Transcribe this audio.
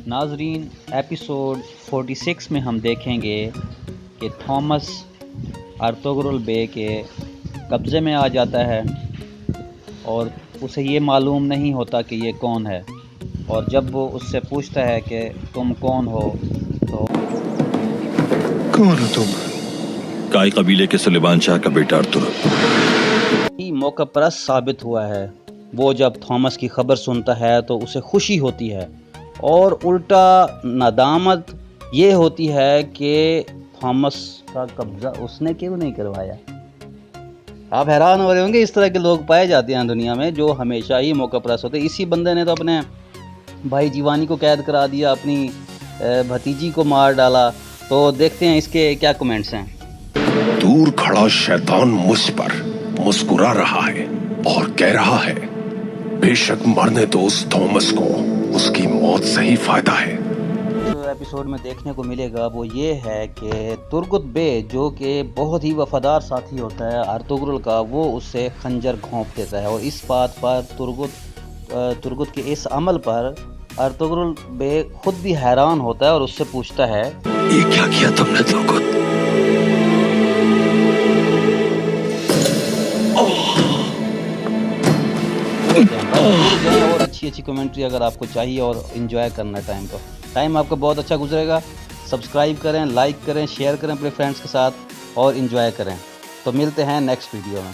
ناظرین، ایپیسوڈ 46 میں ہم دیکھیں گے کہ تھامس ارطغرل بے کے قبضے میں آ جاتا ہے اور اسے یہ معلوم نہیں ہوتا کہ یہ کون ہے، اور جب وہ اس سے پوچھتا ہے کہ تم کون ہو تو کون ہو تم؟ کائی قبیلے کے سلیمان شاہ کا بیٹا ارطغرل ہی موقع پرست ثابت ہوا ہے۔ وہ جب تھامس کی خبر سنتا ہے تو اسے خوشی ہوتی ہے اور الٹا ندامت یہ ہوتی ہے کہ تھامس کا قبضہ اس نے کیوں نہیں کروایا۔ آپ حیران ہو رہے ہوں گے، اس طرح کے لوگ پائے جاتے ہیں دنیا میں جو ہمیشہ ہی موقع پرست ہوتے ہیں۔ اسی بندے نے تو اپنے بھائی جیوانی کو قید کرا دیا، اپنی بھتیجی کو مار ڈالا۔ تو دیکھتے ہیں اس کے کیا کمنٹس ہیں۔ دور کھڑا شیطان مجھ پر مسکرا رہا ہے اور کہہ رہا ہے، بے شک مرنے دو اس تھامس کو، اس کی موت سے ہی فائدہ ہے۔ ایپیسوڈ میں دیکھنے کو ملے گا وہ یہ ہے کہ ترگت بے جو کہ بہت ہی وفادار ساتھی ہوتا ہے ارطغرل کا، وہ اس سے خنجر گھونپ دیتا ہے، اور اس بات پر ترگت کے اس عمل پر ارطغرل بے خود بھی حیران ہوتا ہے اور اس سے پوچھتا ہے، یہ کیا کیا تم نے ترگت؟ اور اچھی کمنٹری اگر آپ کو چاہیے اور انجوائے کرنا ہے ٹائم آپ کا بہت اچھا گزرے گا۔ سبسکرائب کریں، لائک کریں، شیئر کریں اپنے فرینڈس کے ساتھ اور انجوائے کریں۔ تو ملتے ہیں نیکسٹ ویڈیو میں۔